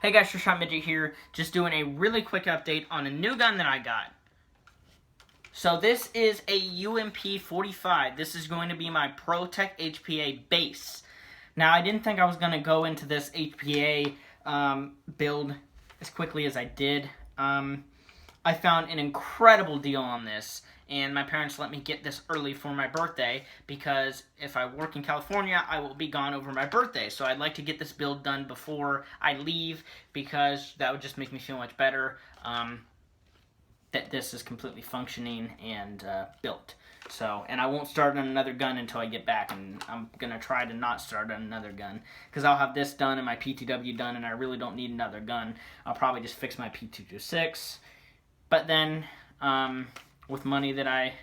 Hey guys, Shot Midget here, just doing a really quick update on a new gun that I got. So this is a UMP 45. This is going to be my ProTech HPA base. Now I didn't think I was going to go into this HPA build as quickly as I did. I found an incredible deal on this, and my parents let me get this early for my birthday because if I work in California, I will be gone over my birthday. So I'd like to get this build done before I leave because that would just make me feel much better that this is completely functioning and built. So, and I won't start on another gun until I get back, and I'm going to try to not start on another gun because I'll have this done and my PTW done, and I really don't need another gun. I'll probably just fix my P226. But then, with money that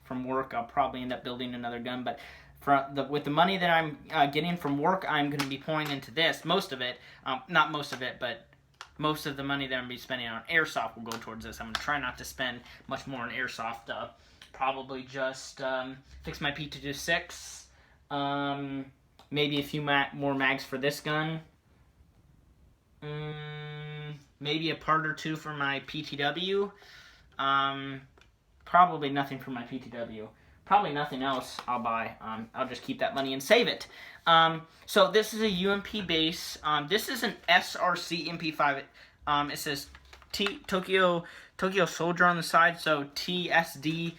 from work, I'll probably end up building another gun. But with the money that I'm getting from work, I'm going to be pouring into this. Most of it, not most of it, but most of the money that I'm going to be spending on airsoft will go towards this. I'm going to try not to spend much more on airsoft. Probably just fix my P226. Maybe a few more mags for this gun. Maybe a part or two for my PTW. Probably nothing for my PTW. Probably nothing else I'll buy. I'll just keep that money and save it. So this is a UMP base. This is an SRC MP5. It says Tokyo Soldier on the side. So TSD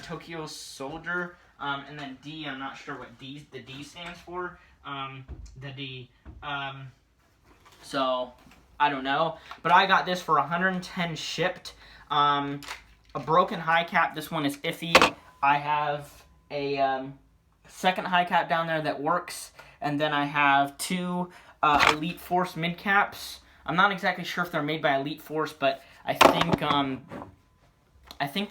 Tokyo Soldier. And then D, I'm not sure what the D stands for. The D. So I don't know, but I got this for 110 shipped. A broken high cap. This one is iffy. I have a second high cap down there that works, and then I have two Elite Force mid caps. I'm not exactly sure if they're made by Elite Force, but I think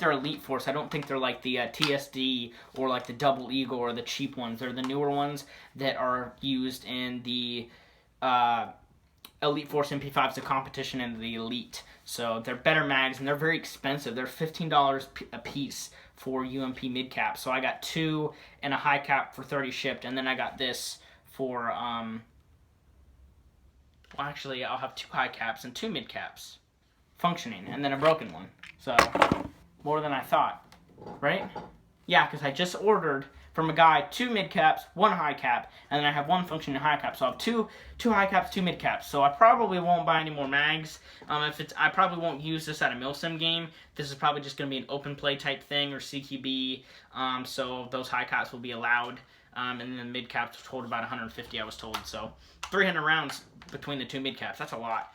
they're Elite Force. I don't think they're like the TSD or like the Double Eagle or the cheap ones. They're the newer ones that are used in the Elite Force MP5s, the competition, and the Elite. So they're better mags, and they're very expensive. They're $15 a piece for UMP mid cap. So I got two and a high cap for 30 shipped, and then I got this for well, actually I'll have two high caps and two mid caps functioning, and then a broken one. So more than I thought, right? Yeah, because I just ordered from a guy 2 mid caps, 1 high cap, and then I have 1 functioning high cap. So I have two high caps, 2 mid caps. So I probably won't buy any more mags. I probably won't use this at a milsim game. This is probably just going to be an open play type thing or CQB. So those high caps will be allowed. And then the mid caps told about 150, I was told. So 300 rounds between the 2 mid caps. That's a lot.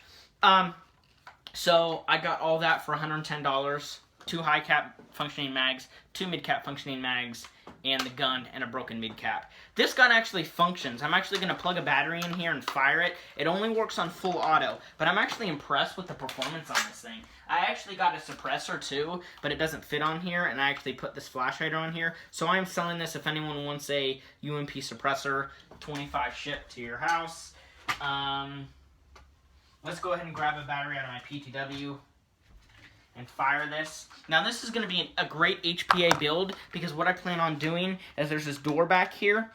So I got all that for $110. 2 high cap functioning mags, 2 mid cap functioning mags, and the gun and a broken mid cap. This gun actually functions. I'm actually going to plug a battery in here and fire it. It only works on full auto, but I'm actually impressed with the performance on this thing. I actually got a suppressor too, but it doesn't fit on here, and I actually put this flashlight on here. So I am selling this if anyone wants a UMP suppressor, 25 shipped to your house. Let's go ahead and grab a battery out of my PTW and fire this. Now this is going to be a great HPA build because what I plan on doing is there's this door back here,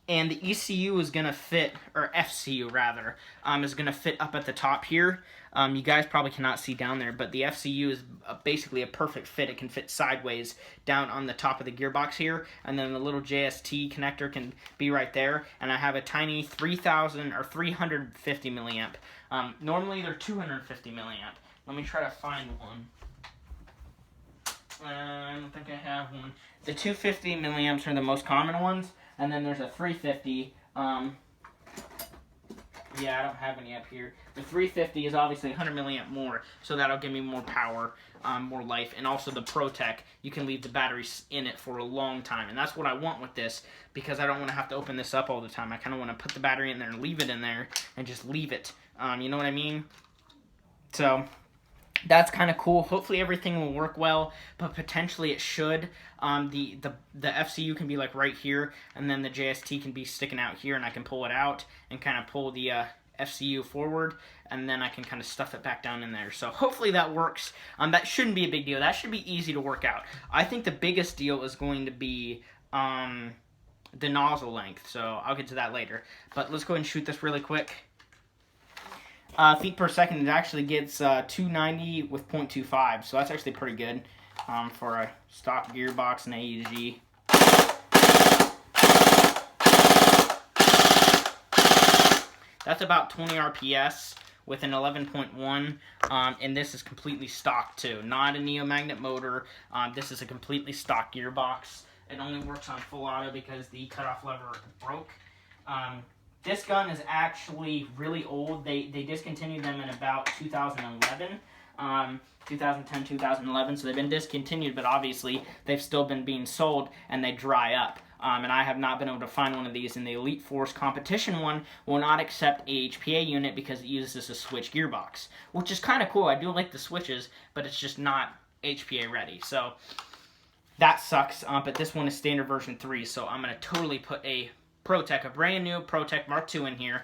and the ECU is going to fit, or FCU rather, is going to fit up at the top here. You guys probably cannot see down there, but the FCU is basically a perfect fit. It can fit sideways down on the top of the gearbox here, and then the little JST connector can be right there. And I have a tiny 3000 or 350 milliamp. Normally they're 250 milliamp. Let me try to find one. I don't think I have one. The 250 milliamps are the most common ones, and then there's a 350. Yeah, I don't have any up here. The 350 is obviously 100 milliamp more, so that'll give me more power, more life, and also the ProTech, you can leave the batteries in it for a long time, and that's what I want with this, because I don't want to have to open this up all the time. I kind of want to put the battery in there and leave it in there, and just leave it. You know what I mean? So that's kind of cool. Hopefully everything will work well, but potentially it should. The FCU can be like right here, and then the JST can be sticking out here, and I can pull it out and kind of pull the FCU forward, and then I can kind of stuff it back down in there. So hopefully that works. That shouldn't be a big deal. That should be easy to work out. I think the biggest deal is going to be the nozzle length, so I'll get to that later. But let's go ahead and shoot this really quick. feet per second, it actually gets 290 with 0.25, so that's actually pretty good for a stock gearbox and AEG. That's about 20 RPS with an 11.1, and this is completely stock too. Not a neomagnet motor. This is a completely stock gearbox. It only works on full auto because the cutoff lever broke. This gun is actually really old. They discontinued them in about 2011. 2010, 2011, so they've been discontinued, but obviously they've still been being sold, and they dry up. And I have not been able to find one of these, and the Elite Force competition one will not accept a HPA unit because it uses a switch gearbox, which is kind of cool. I do like the switches, but it's just not HPA ready, so that sucks. But this one is standard version 3, so I'm going to totally put a ProTech, a brand new ProTech Mark II in here.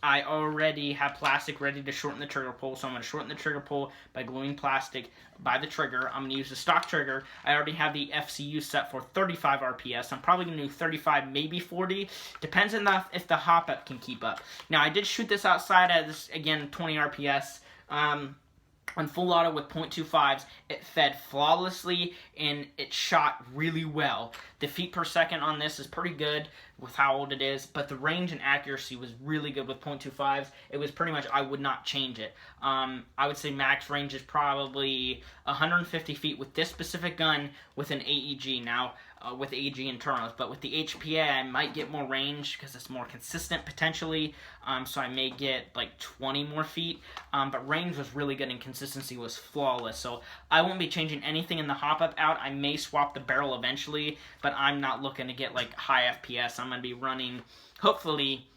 I already have plastic ready to shorten the trigger pull, so I'm going to shorten the trigger pull by gluing plastic by the trigger. I'm going to use the stock trigger. I already have the FCU set for 35 RPS. I'm probably going to do 35, maybe 40. Depends on if the hop-up can keep up. Now, I did shoot this outside at, this, again, 20 RPS. On full auto with 0.25s, it fed flawlessly, and it shot really well. The feet per second on this is pretty good with how old it is, but the range and accuracy was really good with 0.25s. It was pretty much, I would not change it. I would say max range is probably 150 feet with this specific gun with an AEG. Now, with AEG internals, but with the HPA, I might get more range because it's more consistent potentially, so I may get like 20 more feet, but range was really good and consistency was flawless, so I won't be changing anything in the hop-up out. I may swap the barrel eventually, but I'm not looking to get like high FPS. I'm going to be running, hopefully,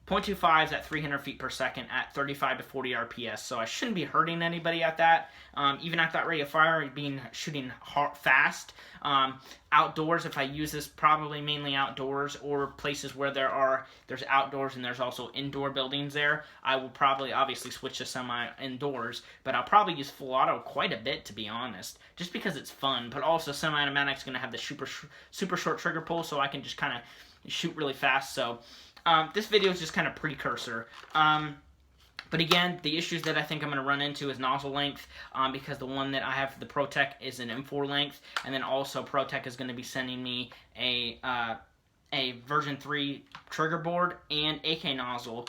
0.25s at 300 feet per second at 35 to 40 RPS, so I shouldn't be hurting anybody at that. Even at that rate of fire, shooting fast. Outdoors, if I use this, probably mainly outdoors or places where there's outdoors and there's also indoor buildings there, I will probably obviously switch to semi-indoors, but I'll probably use full auto quite a bit, to be honest, just because it's fun, but also semi-automatic's going to have the super short trigger pull, so I can just kind of shoot really fast, so this video is just kind of precursor. But again, the issues that I think I'm going to run into is nozzle length, because the one that I have for the ProTech is an M4 length, and then also ProTech is going to be sending me a version 3 trigger board and AK nozzle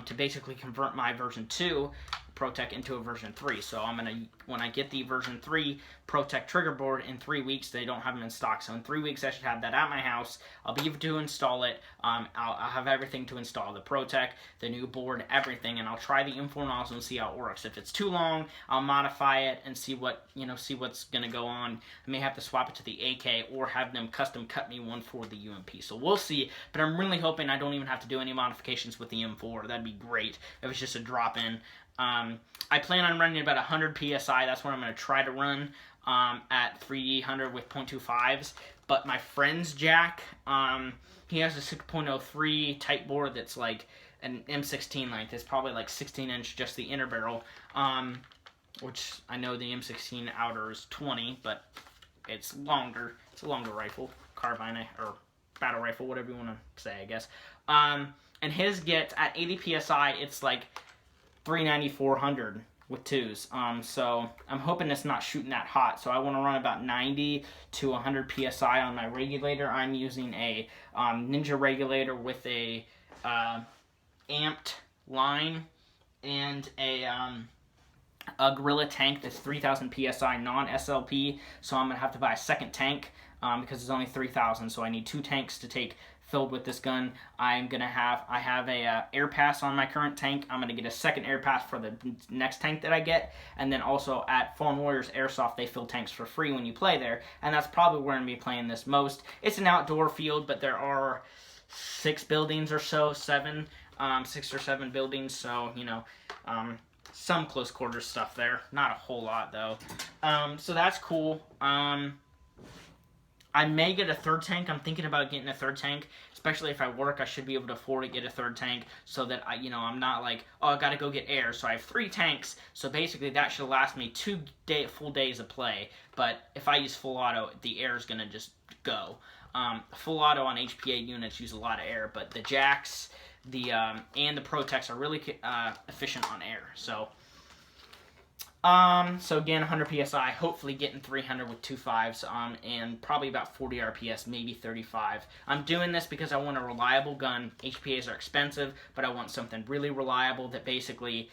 to basically convert my version 2 ProTech into a version 3. So I'm going to, when I get the version 3 ProTech trigger board in 3 weeks, they don't have them in stock. So in 3 weeks, I should have that at my house. I'll be able to install it. I'll have everything to install, the ProTech, the new board, everything, and I'll try the M4 nozzle and see how it works. If it's too long, I'll modify it and see what's going to go on. I may have to swap it to the AK or have them custom cut me one for the UMP. So we'll see, but I'm really hoping I don't even have to do any modifications with the M4. That'd be great if it's just a drop-in. I plan on running about 100 PSI. That's what I'm going to try to run at 300 with 0.25s. But my friend's Jack, he has a 6.03 type board that's like an M16 length. It's probably like 16 inch, just the inner barrel, which I know the M16 outer is 20, but it's longer. It's a longer rifle, carbine, or battle rifle, whatever you want to say, I guess. And his gets, at 80 PSI, it's like 390, 400 with 2s. So I'm hoping it's not shooting that hot. So I want to run about 90 to 100 PSI on my regulator. I'm using a Ninja regulator with a amped line and a Gorilla tank that's 3,000 PSI non-SLP. So I'm going to have to buy a second tank because it's only 3,000. So I need 2 tanks to take filled with this gun. I have a air pass on my current tank. I'm going to get a second air pass for the next tank that I get, and then also at Fallen Warriors Airsoft, they fill tanks for free when you play there, and that's probably where I'm going to be playing this most. It's an outdoor field, but there are 6 buildings or so, 7, 6 or 7 buildings, so, some close quarters stuff there. Not a whole lot, though. So that's cool. I may get a third tank. I'm thinking about getting a third tank, especially if I work. I should be able to afford to get a third tank so that I'm not like, oh, I got to go get air. So I have 3 tanks. So basically, that should last me 2 full days of play. But if I use full auto, the air is gonna just go. Full auto on HPA units use a lot of air, but the jacks, and the Protects are really efficient on air. So so again, 100 psi, hopefully getting 300 with 2.5s, and probably about 40 RPS, maybe 35. I'm doing this because I want a reliable gun. HPAs are expensive, but I want something really reliable that basically,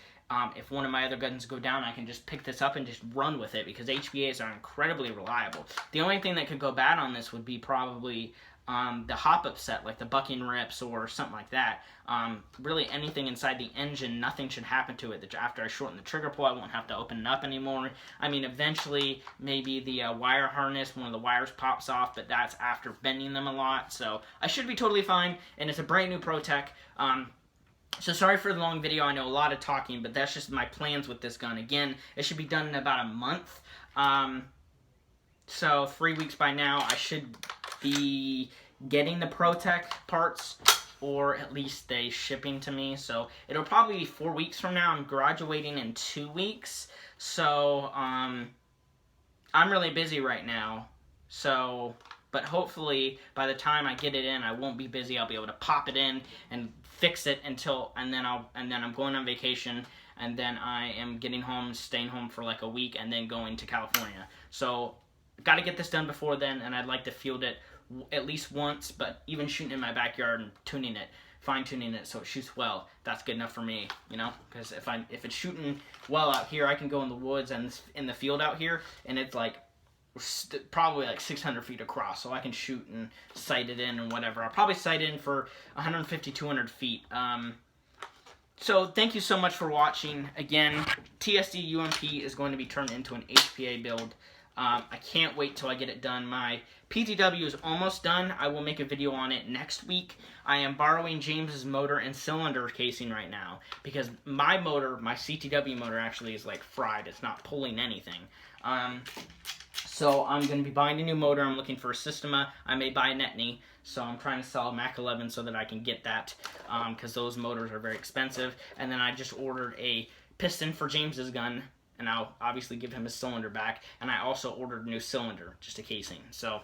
if one of my other guns go down, I can just pick this up and just run with it, because HPAs are incredibly reliable. The only thing that could go bad on this would be probably the hop-up set, like the bucking rips or something like that. Really anything inside the engine, nothing should happen to it. After I shorten the trigger pull, I won't have to open it up anymore. I mean, eventually, maybe the wire harness, one of the wires pops off, but that's after bending them a lot. So I should be totally fine, and it's a brand new ProTech. So sorry for the long video. I know a lot of talking, but that's just my plans with this gun. Again, it should be done in about a month. So 3 weeks by now, I should be getting the ProTech parts, or at least they shipping to me. So it'll probably be 4 weeks from now. I'm graduating in 2 weeks. So I'm really busy right now. So, but hopefully by the time I get it in, I won't be busy. I'll be able to pop it in and fix it and then I'm going on vacation, and then I am getting home, staying home for like a week, and then going to California. So got to get this done before then, and I'd like to field it at least once, but even shooting in my backyard and tuning it, fine-tuning it so it shoots well, that's good enough for me, you know? Because if it's shooting well out here, I can go in the woods and in the field out here, and it's like probably like 600 feet across, so I can shoot and sight it in and whatever. I'll probably sight in for 150, 200 feet. So thank you so much for watching. Again, TSD UMP is going to be turned into an HPA build. I can't wait till I get it done. My PTW is almost done. I will make a video on it next week. I am borrowing James's motor and cylinder casing right now, because my motor, my CTW motor, actually is like fried. It's not pulling anything. So I'm going to be buying a new motor. I'm looking for a Systema. I may buy a Netney. So I'm trying to sell a Mac 11 so that I can get that, because those motors are very expensive. And then I just ordered a piston for James's gun, and I'll obviously give him his cylinder back. And I also ordered a new cylinder, just a casing. So,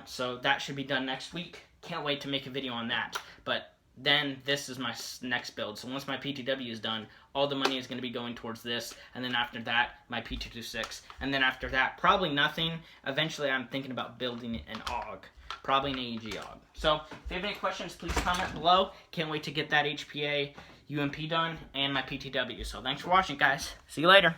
so that should be done next week. Can't wait to make a video on that. But then this is my next build. So once my PTW is done, all the money is going to be going towards this. And then after that, my P226. And then after that, probably nothing. Eventually, I'm thinking about building an AUG. Probably an AEG AUG. So if you have any questions, please comment below. Can't wait to get that HPA UMP done and my PTW. So thanks for watching, guys. See you later.